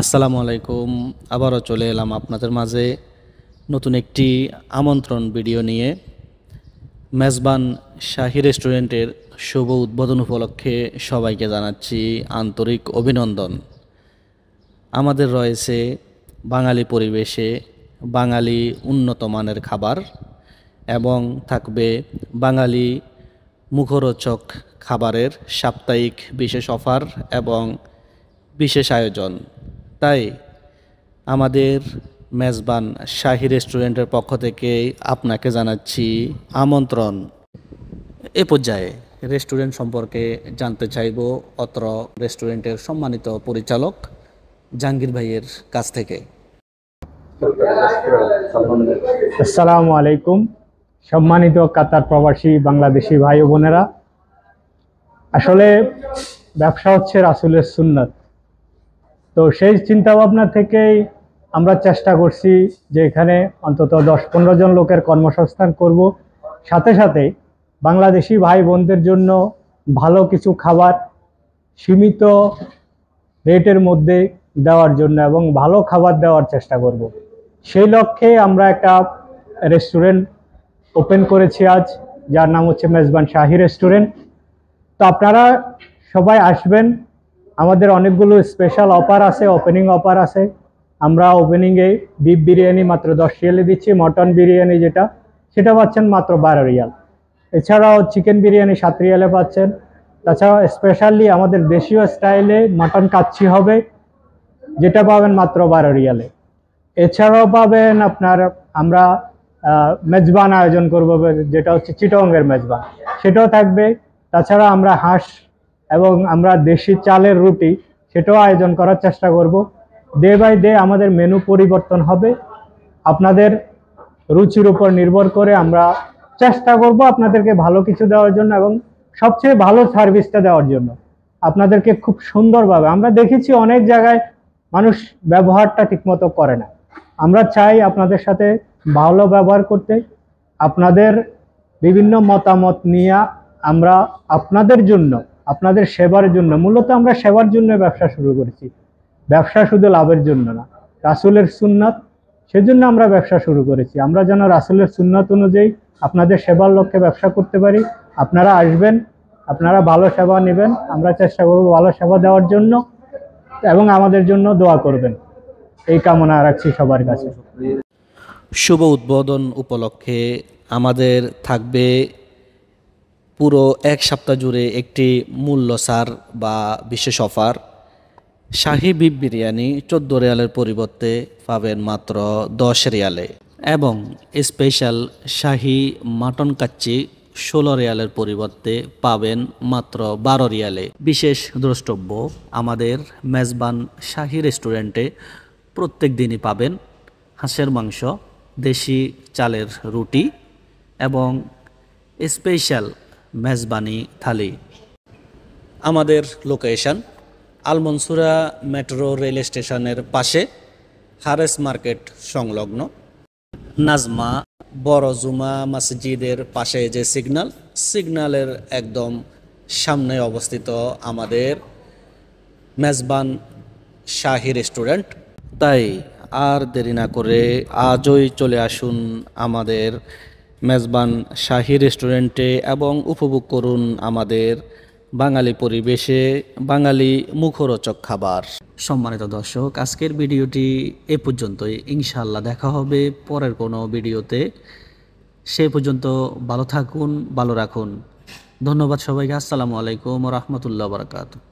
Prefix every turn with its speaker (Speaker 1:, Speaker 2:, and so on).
Speaker 1: আসসালামু আলাইকুম। আবারও চলে এলাম আপনাদের মাঝে নতুন একটি আমন্ত্রণ ভিডিও নিয়ে। মেজবান শাহী রেস্টুরেন্টের শুভ উদ্বোধন উপলক্ষে সবাইকে জানাচ্ছি আন্তরিক অভিনন্দন। আমাদের রয়েছে বাঙালি পরিবেশে বাঙালি উন্নত মানের খাবার এবং থাকবে বাঙালি মুখরোচক খাবারের সাপ্তাহিক বিশেষ অফার এবং বিশেষ আয়োজন। তাই আমাদের মেজবান শাহী রেস্টুরেন্টের পক্ষ থেকে আপনাকে জানাচ্ছি আমন্ত্রণ। এ পর্যায়ে রেস্টুরেন্ট সম্পর্কে জানতে চাইব অত্র রেস্টুরেন্টের সম্মানিত পরিচালক জাহাঙ্গীর ভাইয়ের কাছ থেকে।
Speaker 2: আসসালামু আলাইকুম। সম্মানিত কাতার প্রবাসী বাংলাদেশি ভাই ও বোনেরা, আসলে ব্যবসা হচ্ছে রাসূলের সুন্নাত। তো সেই চিন্তা ভাবনা থেকেই আমরা চেষ্টা করছি যে এখানে অন্তত 10-15 জন লোকের কর্মসংস্থান করব, সাথে সাথে বাংলাদেশি ভাই বোনদের জন্য ভালো কিছু খাবার সীমিত রেটের মধ্যে দেওয়ার জন্য এবং ভালো খাবার দেওয়ার চেষ্টা করব। সেই লক্ষ্যে আমরা একটা রেস্টুরেন্ট ওপেন করেছি আজ, যার নাম হচ্ছে মেজবান শাহী রেস্টুরেন্ট। তো আপনারা সবাই আসবেন। আমাদের অনেকগুলো স্পেশাল অফার আছে, ওপেনিং অফার আছে। আমরা ওপেনিংয়ে বিফ বিরিয়ানি মাত্র 10 রিয়ালে দিচ্ছি, মটন বিরিয়ানি সেটা পাচ্ছেন মাত্র 12 রিয়াল। এছাড়াও চিকেন বিরিয়ানি 7 রিয়ালে পাচ্ছেন। তাছাড়াও স্পেশালি আমাদের দেশীয় স্টাইলে মটন কাচ্চি হবে, যেটা পাবেন মাত্র 12 রিয়ালে। এছাড়াও পাবেন আমরা মেজবান আয়োজন করব, যেটা হচ্ছে চিটংয়ের মেজবান, সেটাও থাকবে। তাছাড়া আমরা হাঁস এবং আমরা দেশি চালের রুটি সেটাও আয়োজন করার চেষ্টা করব। ডে বাই ডে আমাদের মেনু পরিবর্তন হবে, আপনাদের রুচির উপর নির্ভর করে আমরা চেষ্টা করব আপনাদেরকে ভালো কিছু দেওয়ার জন্য এবং সবচেয়ে ভালো সার্ভিসটা দেওয়ার জন্য। আপনাদেরকে খুব সুন্দরভাবে, আমরা দেখেছি অনেক জায়গায় মানুষ ব্যবহারটা ঠিকমতো করে না। আমরা চাই আপনাদের সাথে ভালো ব্যবহার করতে। আপনাদের বিভিন্ন মতামত নিয়ে আমরা আপনাদের জন্য, আপনাদের সেবার জন্য, মূলত আমরা সেবার জন্য ব্যবসা শুরু করেছি। ব্যবসা শুধু লাভের জন্য না, রাসূলের সুন্নাত, সেজন্য আমরা ব্যবসা শুরু করেছি। আমরা যেন রাসূলের সুন্নাত অনুযায়ী আপনাদের সেবার লক্ষ্যে ব্যবসা করতে পারি। আপনারা আসবেন, আপনারা ভালো সেবা নেবেন, আমরা চেষ্টা করব ভালো সেবা দেওয়ার জন্য এবং আমাদের জন্য দোয়া করবেন, এই কামনা রাখছি সবার কাছে।
Speaker 1: শুভ উদ্বোধন উপলক্ষে আমাদের থাকবে পুরো এক সপ্তাহ জুড়ে একটি মূল্য ছাড় বা বিশেষ অফার। শাহী বিফ বিরিয়ানি 14 রিয়ালের পরিবর্তে পাবেন মাত্র 10 রিয়ালে এবং স্পেশাল শাহী মাটন কাচ্চি 16 রিয়ালের পরিবর্তে পাবেন মাত্র 12 রিয়ালে। বিশেষ দ্রষ্টব্য, আমাদের মেজবান শাহী রেস্টুরেন্টে প্রত্যেক দিনই পাবেন হাঁসের মাংস, দেশি চালের রুটি এবং স্পেশাল মেজবানি থালি। আমাদের লোকেশন আলমনসুরা মেট্রো রেল স্টেশনের পাশে, হারেস মার্কেট সংলগ্ন, নাজমা বড় জুমা মসজিদের পাশে যে সিগন্যালের একদম সামনে অবস্থিত আমাদের মেজবান শাহী রেস্টুরেন্ট। তাই আর দেরি না করে আজই চলে আসুন আমাদের মেজবান শাহী রেস্টুরেন্টে এবং উপভোগ করুন আমাদের বাঙালি পরিবেশে বাঙালি মুখরোচক খাবার। সম্মানিত দর্শক, আজকের ভিডিওটি এ পর্যন্তই। ইনশাআল্লাহ দেখা হবে পরের কোনো ভিডিওতে। সে পর্যন্ত ভালো থাকুন, ভালো রাখুন। ধন্যবাদ সবাইকে। আসসালামু আলাইকুম ওয়া রাহমাতুল্লাহি ওয়া বারাকাতুহু।